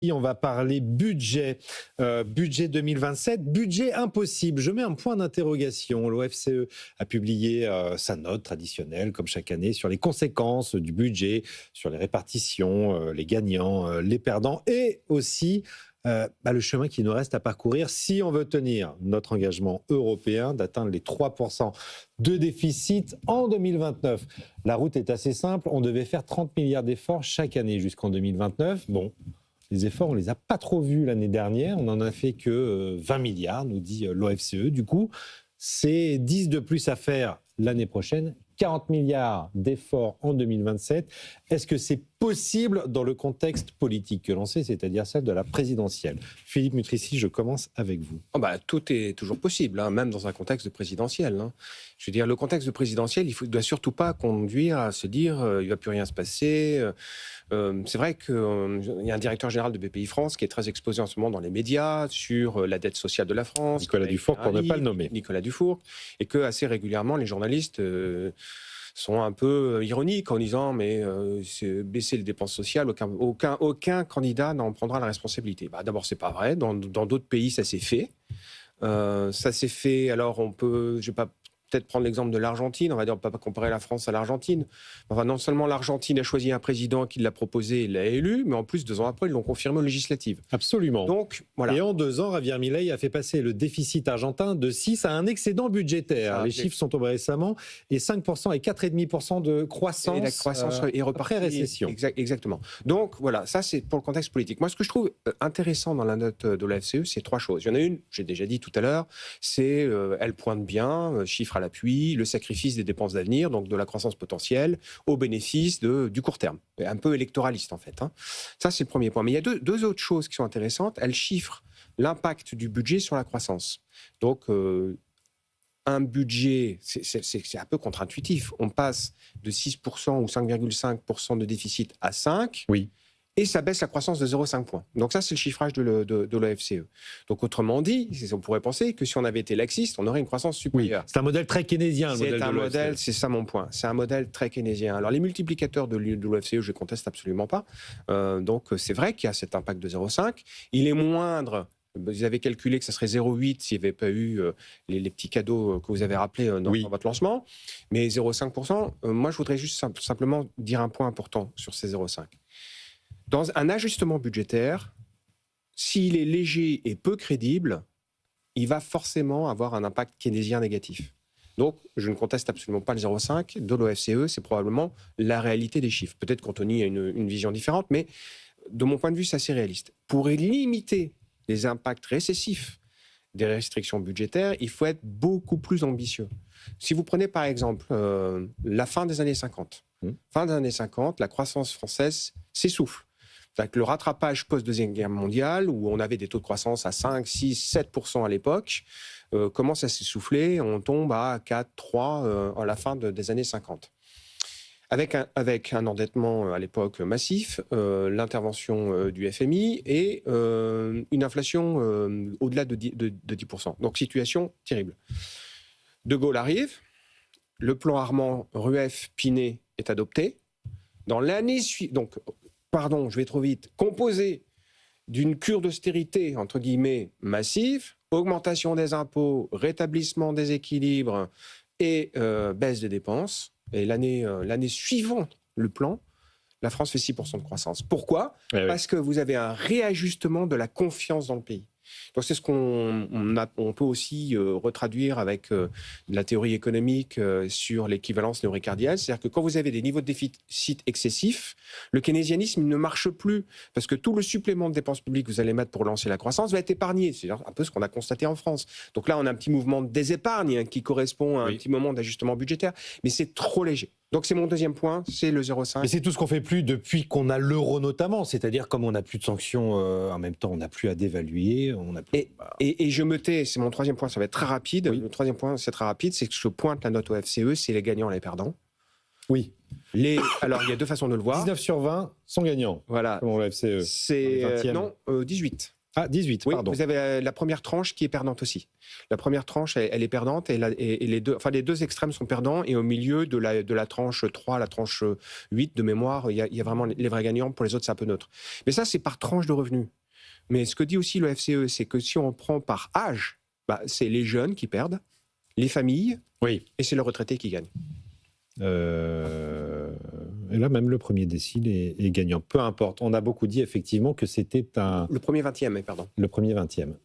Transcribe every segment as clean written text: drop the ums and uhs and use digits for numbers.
On va parler budget, budget 2027, budget impossible. Je mets un point d'interrogation. L'OFCE a publié sa note traditionnelle, comme chaque année, sur les conséquences du budget, sur les répartitions, les gagnants, les perdants, et aussi le chemin qui nous reste à parcourir si on veut tenir notre engagement européen d'atteindre les 3% de déficit en 2029. La route est assez simple. On devait faire 30 milliards d'efforts chaque année jusqu'en 2029. Bon. Les efforts, on ne les a pas trop vus l'année dernière. On n'en a fait que 20 milliards, nous dit l'OFCE. Du coup, c'est 10 de plus à faire l'année prochaine. 40 milliards d'efforts en 2027. Est-ce que c'est possible dans le contexte politique que l'on sait, c'est-à-dire celle de la présidentielle? Philippe Mutrici, je commence avec vous. Tout est toujours possible, même dans un contexte de présidentiel. Je veux dire, le contexte de présidentiel, il ne doit surtout pas conduire à se dire il ne va plus rien se passer. C'est vrai qu'il y a un directeur général de BPI France qui est très exposé en ce moment dans les médias sur la dette sociale de la France. Nicolas Dufourcq, pour ne pas le nommer. Nicolas Dufourcq, et que assez régulièrement, les journalistes sont un peu ironiques en disant mais c'est baisser les dépenses sociales, aucun candidat n'en prendra la responsabilité. D'abord, c'est pas vrai. Dans d'autres pays, ça s'est fait. Ça s'est fait. Alors, je vais pas peut-être prendre l'exemple de l'Argentine. On va dire, on ne peut pas comparer la France à l'Argentine. Enfin, non seulement l'Argentine a choisi un président qui l'a proposé et l'a élu, mais en plus, 2 ans après, ils l'ont confirmé aux législatives. Absolument. Donc, voilà. Et en 2 ans, Javier Milei a fait passer le déficit argentin de 6 à un excédent budgétaire. Les chiffres sont tombés récemment. Et 5% et 4,5% de croissance. Et la croissance est repartie. Après récession. Exactement. Donc, voilà, ça, c'est pour le contexte politique. Moi, ce que je trouve intéressant dans la note de la FCE, c'est 3 choses. Il y en a une, j'ai déjà dit tout à l'heure, c'est, elle pointe bien, chiffre à l'appui, le sacrifice des dépenses d'avenir, donc de la croissance potentielle, au bénéfice du court terme. Un peu électoraliste, en fait. Ça, c'est le premier point. Mais il y a deux autres choses qui sont intéressantes. Elle chiffre l'impact du budget sur la croissance. Donc, un budget, c'est un peu contre-intuitif. On passe de 6% ou 5,5% de déficit à 5%. Oui. Et ça baisse la croissance de 0,5 points. Donc ça, c'est le chiffrage de l'OFCE. Donc autrement dit, on pourrait penser que si on avait été laxiste, on aurait une croissance supérieure. Oui, c'est un modèle très keynésien, le modèle de l'OFCE. C'est ça mon point. C'est un modèle très keynésien. Alors les multiplicateurs de l'OFCE, je ne conteste absolument pas. Donc c'est vrai qu'il y a cet impact de 0,5. Il est moindre. Vous avez calculé que ça serait 0,8 s'il n'y avait pas eu les petits cadeaux que vous avez rappelés dans votre lancement. Mais 0,5%, moi je voudrais juste simplement dire un point important sur ces 0,5. Dans un ajustement budgétaire, s'il est léger et peu crédible, il va forcément avoir un impact keynésien négatif. Donc, je ne conteste absolument pas le 0,5 de l'OFCE, c'est probablement la réalité des chiffres. Peut-être qu'Anthony a une vision différente, mais de mon point de vue, c'est assez réaliste. Pour limiter les impacts récessifs des restrictions budgétaires, il faut être beaucoup plus ambitieux. Si vous prenez par exemple la fin des années 50, fin des années 50, la croissance française s'essouffle. C'est-à-dire que le rattrapage post-Deuxième Guerre mondiale, où on avait des taux de croissance à 5, 6, 7% à l'époque, commence à s'essouffler. On tombe à 4, 3 à la fin des années 50. Avec un endettement à l'époque massif, l'intervention du FMI et une inflation au-delà de 10%. Donc situation terrible. De Gaulle arrive, le plan Armand Rueff-Pinet est adopté. Dans l'année suivante, je vais trop vite, composé d'une cure d'austérité, entre guillemets, massive, augmentation des impôts, rétablissement des équilibres et baisse des dépenses. Et l'année suivant le plan, la France fait 6% de croissance. Pourquoi ? Parce que vous avez un réajustement de la confiance dans le pays. Donc c'est ce qu'on peut aussi retraduire avec la théorie économique sur l'équivalence néo-ricardienne. C'est-à-dire que quand vous avez des niveaux de déficit excessifs, le keynésianisme ne marche plus parce que tout le supplément de dépenses publiques que vous allez mettre pour lancer la croissance va être épargné. C'est un peu ce qu'on a constaté en France. Donc là, on a un petit mouvement de désépargne qui correspond à un petit moment d'ajustement budgétaire, mais c'est trop léger. Donc c'est mon deuxième point, c'est le 0,5. Et c'est tout ce qu'on fait plus depuis qu'on a l'euro notamment, c'est-à-dire comme on n'a plus de sanctions, en même temps on n'a plus à dévaluer. Et je me tais, c'est mon troisième point, ça va être très rapide. Le troisième point, c'est très rapide, c'est que je pointe la note au FCE, c'est les gagnants et les perdants. Oui. Alors il y a 2 façons de le voir. 19 sur 20 sont gagnants, voilà. selon le FCE. C'est 18. Ah, 18, Oui, pardon. vous avez la première tranche qui est perdante aussi. La première tranche, elle est perdante et les deux extrêmes sont perdants. Et au milieu de la tranche 3 à la tranche 8 de mémoire, il y a vraiment les vrais gagnants. Pour les autres, c'est un peu neutre. Mais ça, c'est par tranche de revenus. Mais ce que dit aussi le FCE, c'est que si on prend par âge, c'est les jeunes qui perdent, les familles, Oui. et c'est le retraité qui gagne. Et là, même le premier décile est gagnant. Peu importe. On a beaucoup dit effectivement que c'était un... Le premier 20e, pardon. Le premier 20e.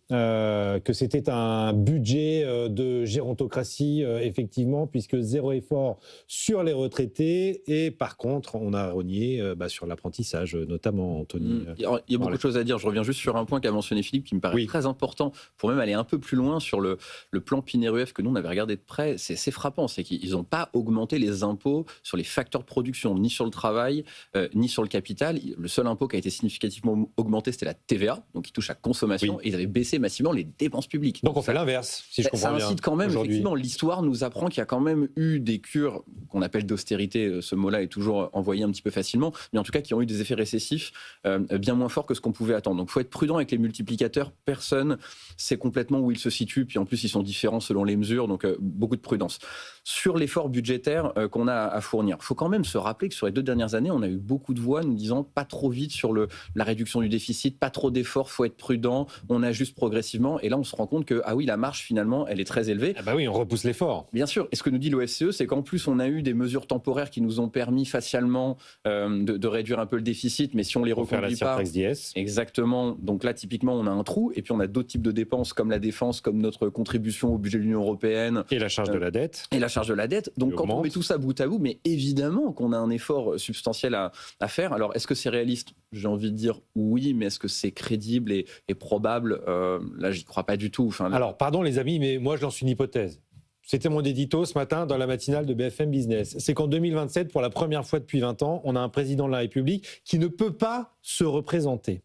Que c'était un budget de gérontocratie, effectivement, puisque zéro effort sur les retraités. Et par contre, on a rogné sur l'apprentissage, notamment, Anthony. Il y a beaucoup de choses à dire. Je reviens juste sur un point qu'a mentionné Philippe qui me paraît très important pour même aller un peu plus loin sur le plan Pinay-Rueff que nous, on avait regardé de près. C'est frappant. C'est qu'ils n'ont pas augmenté les impôts sur les facteurs de production, ni sur le travail, ni sur le capital. Le seul impôt qui a été significativement augmenté, c'était la TVA, donc qui touche à consommation, et ils avaient baissé massivement les dépenses publiques. Donc on fait l'inverse, si je comprends bien. Ça incite quand même, effectivement, l'histoire nous apprend qu'il y a quand même eu des cures qu'on appelle d'austérité, ce mot-là est toujours envoyé un petit peu facilement, mais en tout cas qui ont eu des effets récessifs bien moins forts que ce qu'on pouvait attendre. Donc il faut être prudent avec les multiplicateurs, personne sait complètement où ils se situent, puis en plus ils sont différents selon les mesures, donc beaucoup de prudence. Sur l'effort budgétaire qu'on a à fournir, il faut quand même se rappeler que sur les 2 dernières années, on a eu beaucoup de voix nous disant pas trop vite sur la réduction du déficit, pas trop d'efforts, faut être prudent, on ajuste progressivement, et là on se rend compte que la marge finalement elle est très élevée. Ah bah oui, on repousse l'effort. Bien sûr, et ce que nous dit l'OFCE, c'est qu'en plus on a eu des mesures temporaires qui nous ont permis facialement de réduire un peu le déficit, mais si on les reconduit pas, exactement, donc là typiquement on a un trou, et puis on a d'autres types de dépenses comme la défense, comme notre contribution au budget de l'Union européenne. Et la charge de la dette. Et la charge de la dette, donc quand on met tout ça bout à bout, mais évidemment qu'on a un effort substantiel à faire. Alors est-ce que c'est réaliste ? J'ai envie de dire oui, mais est-ce que c'est crédible et probable ? Là, j'y crois pas du tout. Alors, pardon les amis, mais moi je lance une hypothèse. C'était mon édito ce matin dans la matinale de BFM Business. C'est qu'en 2027, pour la première fois depuis 20 ans, on a un président de la République qui ne peut pas se représenter.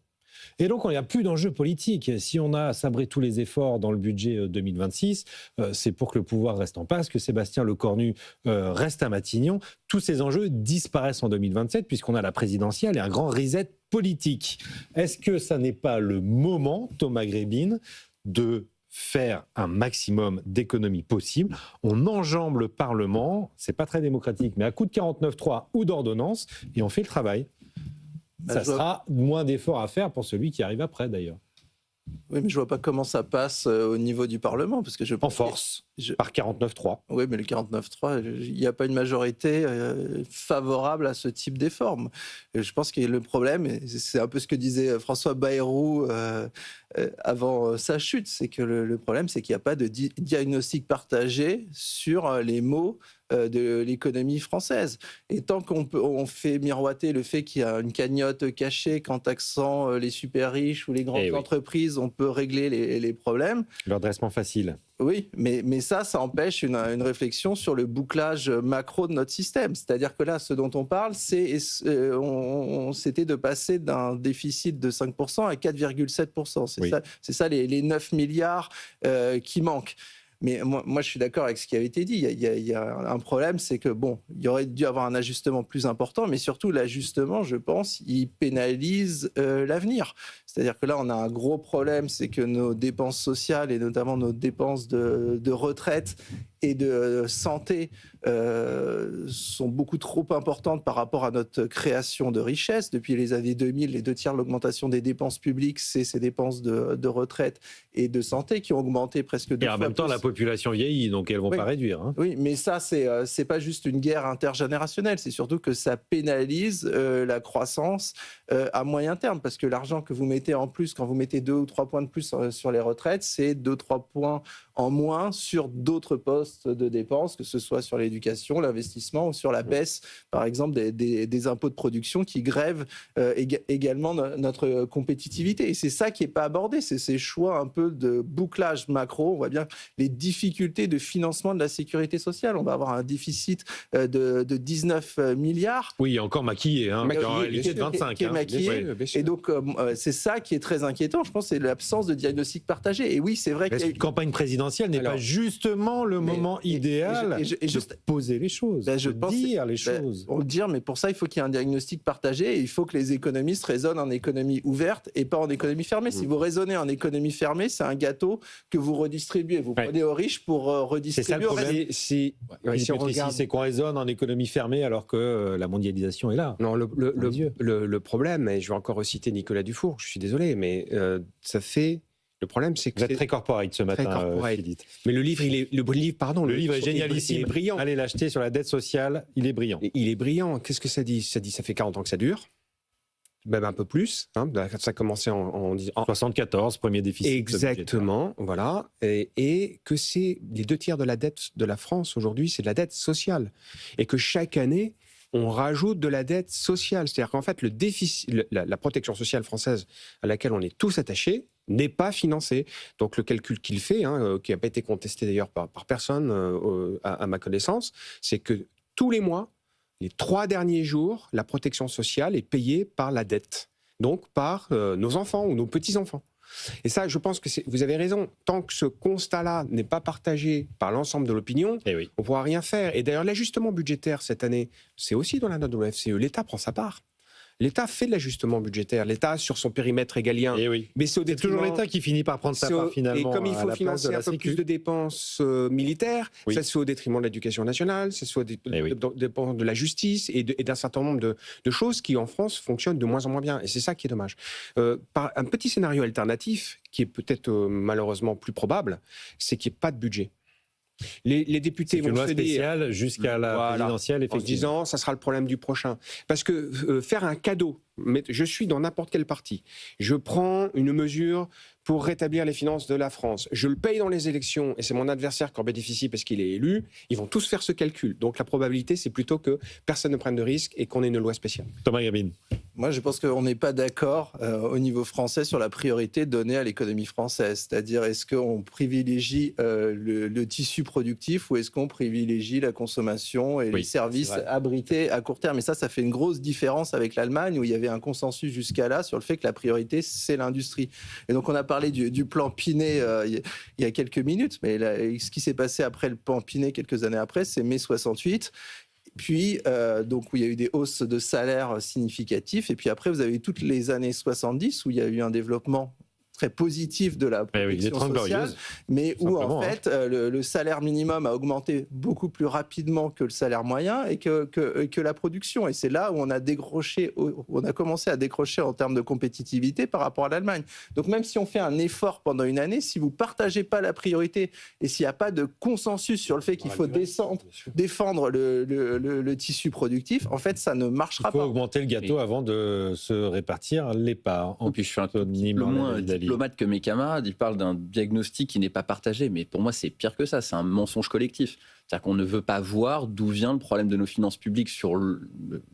Et donc, il n'y a plus d'enjeu politique. Si on a sabré tous les efforts dans le budget 2026, c'est pour que le pouvoir reste en place, que Sébastien Lecornu reste à Matignon. Tous ces enjeux disparaissent en 2027 puisqu'on a la présidentielle et un grand reset politique. Est-ce que ça n'est pas le moment, Thomas Grébin, de faire un maximum d'économies possible? On enjambe le Parlement, c'est pas très démocratique, mais à coup de 49.3 ou d'ordonnance, et on fait le travail. Ça sera moins d'efforts à faire pour celui qui arrive après, d'ailleurs. Oui, mais je vois pas comment ça passe au niveau du Parlement, parce que je pense en force, par 49.3. Oui, mais le 49.3, il n'y a pas une majorité favorable à ce type d'effort. Je pense que le problème, et c'est un peu ce que disait François Bayrou avant sa chute, c'est que le problème, c'est qu'il n'y a pas de diagnostic partagé sur les maux de l'économie française. Et tant qu'on fait miroiter le fait qu'il y a une cagnotte cachée qu'en taxant les super riches ou les grandes entreprises, on peut régler les problèmes. Le redressement facile. Oui, mais ça empêche une réflexion sur le bouclage macro de notre système. C'est-à-dire que là, ce dont on parle, c'était de passer d'un déficit de 5% à 4,7%. C'est ça les 9 milliards qui manquent. Mais moi, je suis d'accord avec ce qui avait été dit. Il y a un problème, c'est que il y aurait dû avoir un ajustement plus important, mais surtout l'ajustement, je pense, il pénalise l'avenir. C'est-à-dire que là, on a un gros problème, c'est que nos dépenses sociales et notamment nos dépenses de retraite et de santé sont beaucoup trop importantes par rapport à notre création de richesse. Depuis les années 2000, les 2 tiers de l'augmentation des dépenses publiques, c'est ces dépenses de retraite et de santé qui ont augmenté presque 2 fois. Et en même temps, la population vieillit, donc elles ne vont pas réduire. Hein. Oui, mais ça, c'est pas juste une guerre intergénérationnelle, c'est surtout que ça pénalise la croissance à moyen terme, parce que l'argent que vous mettez en plus, quand vous mettez 2 ou 3 points de plus sur les retraites, c'est 2-3 points en moins sur d'autres postes de dépenses, que ce soit sur l'éducation, l'investissement ou sur la baisse, par exemple, des impôts de production qui grèvent également notre compétitivité. Et c'est ça qui n'est pas abordé, c'est ces choix un peu de bouclage macro. On voit bien les difficultés de financement de la sécurité sociale. On va avoir un déficit de 19 milliards. Oui, encore maquillé, en réalité de 25. Qui est maquillé. Et donc, c'est ça qui est très inquiétant, je pense, c'est l'absence de diagnostic partagé. Et oui, c'est vrai qu'il y a une campagne présidentielle présidentielle n'est pas justement le moment idéal de poser les choses, de dire les choses. On le dit, mais pour ça, il faut qu'il y ait un diagnostic partagé et il faut que les économistes raisonnent en économie ouverte et pas en économie fermée. Si vous raisonnez en économie fermée, c'est un gâteau que vous redistribuez. Vous prenez aux riches pour redistribuer. C'est ça le problème. C'est qu'on raisonne en économie fermée alors que la mondialisation est là. Non, le problème, et je vais encore citer Nicolas Dufour, je suis désolé, mais ça fait... Le problème, c'est que vous êtes très corporate ce matin, Philippe. Mais le livre est génialissime. Il est brillant. Allez l'acheter sur la dette sociale. Il est brillant. Il est brillant. Qu'est-ce que ça dit ? Ça dit, ça fait 40 ans que ça dure. Même un peu plus. Ça a commencé en 74, premier déficit. Exactement. Voilà. Et que c'est les 2 tiers de la dette de la France aujourd'hui, c'est de la dette sociale. Et que chaque année, on rajoute de la dette sociale. C'est-à-dire qu'en fait, le déficit, la protection sociale française à laquelle on est tous attachés, n'est pas financé. Donc le calcul qu'il fait, qui n'a pas été contesté d'ailleurs par personne à ma connaissance, c'est que tous les mois, les 3 derniers jours, la protection sociale est payée par la dette, donc par nos enfants ou nos petits-enfants. Et ça, je pense que vous avez raison, tant que ce constat-là n'est pas partagé par l'ensemble de l'opinion, on ne pourra rien faire. Et d'ailleurs, l'ajustement budgétaire cette année, c'est aussi dans la note de l'OFCE, l'État prend sa part. L'État fait de l'ajustement budgétaire. L'État, sur son périmètre régalien. Mais c'est toujours l'État qui finit par prendre sa part finalement. Et comme il faut financer un peu plus de dépenses militaires, ça se fait au détriment de l'éducation nationale, ça se fait au détriment de la justice et d'un certain nombre de choses qui, en France, fonctionnent de moins en moins bien. Et c'est ça qui est dommage. Par un petit scénario alternatif, qui est peut-être malheureusement plus probable, c'est qu'il n'y ait pas de budget. Les députés vont se dire jusqu'à la présidentielle, effectivement. En se disant, ça sera le problème du prochain. Parce que faire un cadeau, je suis dans n'importe quel parti, je prends une mesure pour rétablir les finances de la France, je le paye dans les élections et c'est mon adversaire qui en bénéficie parce qu'il est élu, ils vont tous faire ce calcul. Donc la probabilité, c'est plutôt que personne ne prenne de risque et qu'on ait une loi spéciale. Thomas Gabin. Moi, je pense qu'on n'est pas d'accord au niveau français sur la priorité donnée à l'économie française. C'est-à-dire, est-ce qu'on privilégie le tissu productif ou est-ce qu'on privilégie la consommation et les services abrités à court terme ? Et ça fait une grosse différence avec l'Allemagne où il y avait un consensus jusqu'à là sur le fait que la priorité, c'est l'industrie. Et donc, on a parlé du plan Pinet il y a quelques minutes, mais là, ce qui s'est passé après le plan Pinet quelques années après, c'est mai 68. Puis, donc, où il y a eu des hausses de salaire significatifs. Et puis après, vous avez eu toutes les années 70 où il y a eu un développement très positif de la protection sociale, mais où en fait le salaire minimum a augmenté beaucoup plus rapidement que le salaire moyen et que la production. Et c'est là où on a commencé à décrocher en termes de compétitivité par rapport à l'Allemagne. Donc même si on fait un effort pendant une année, si vous ne partagez pas la priorité et s'il n'y a pas de consensus sur le fait qu'il faut défendre le tissu productif, en fait, ça ne marchera pas. Il faut augmenter le gâteau avant de se répartir les parts. Et puis je suis un peu moins diplomate que mes camarades, ils parlent d'un diagnostic qui n'est pas partagé, mais pour moi c'est pire que ça, c'est un mensonge collectif. C'est-à-dire qu'on ne veut pas voir d'où vient le problème de nos finances publiques sur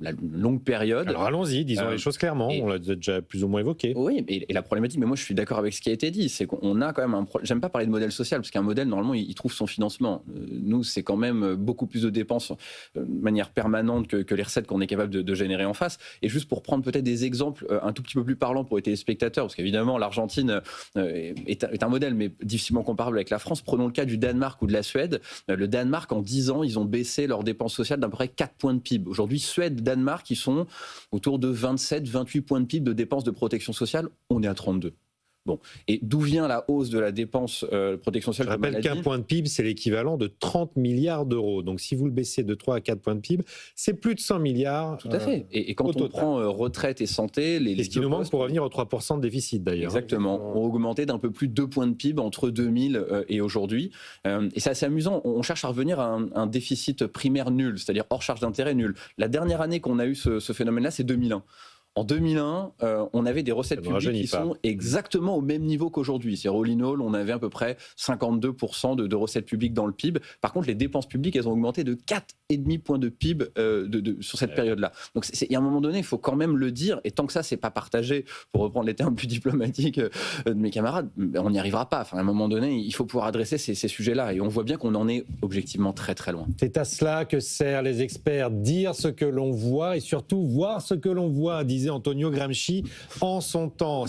la longue période. Alors allons-y, disons les choses clairement, on l'a déjà plus ou moins évoqué. Oui, et la problématique, mais moi je suis d'accord avec ce qui a été dit, c'est qu'on a quand même un problème. J'aime pas parler de modèle social, parce qu'un modèle, normalement, il trouve son financement. Nous, c'est quand même beaucoup plus de dépenses de manière permanente que les recettes qu'on est capable de générer en face. Et juste pour prendre peut-être des exemples un tout petit peu plus parlants pour les téléspectateurs, parce qu'évidemment, l'Argentine est un modèle, mais difficilement comparable avec la France. Prenons le cas du Danemark ou de la Suède. Le Danemark, en 10 ans, ils ont baissé leurs dépenses sociales d'à peu près 4 points de PIB. Aujourd'hui, Suède, Danemark, ils sont autour de 27, 28 points de PIB de dépenses de protection sociale. On est à 32. Bon. Et d'où vient la hausse de la dépense protection sociale? Je rappelle qu'un point de PIB, c'est l'équivalent de 30 milliards d'euros. Donc si vous le baissez de 3 à 4 points de PIB, c'est plus de 100 milliards. Tout à fait. Et quand on prend retraite et santé... Et ce qui nous manque pour revenir aux 3% de déficit d'ailleurs. Exactement. On a augmenté d'un peu plus de 2 points de PIB entre 2000 et aujourd'hui. Et c'est assez amusant. On cherche à revenir à un déficit primaire nul, c'est-à-dire hors charge d'intérêt nul. La dernière année qu'on a eu ce phénomène-là, c'est 2001. En 2001, on avait des recettes publiques qui sont exactement au même niveau qu'aujourd'hui. C'est-à-dire, all in all, on avait à peu près 52% de recettes publiques dans le PIB. Par contre, les dépenses publiques, elles ont augmenté de 4,5 points de PIB sur cette période-là. Donc, il y a un moment donné, il faut quand même le dire. Et tant que ça, c'est pas partagé, pour reprendre les termes plus diplomatiques de mes camarades, on n'y arrivera pas. Enfin, à un moment donné, il faut pouvoir adresser ces sujets-là. Et on voit bien qu'on en est objectivement très, très loin. C'est à cela que servent les experts, dire ce que l'on voit et surtout voir ce que l'on voit, disait Antonio Gramsci en son temps.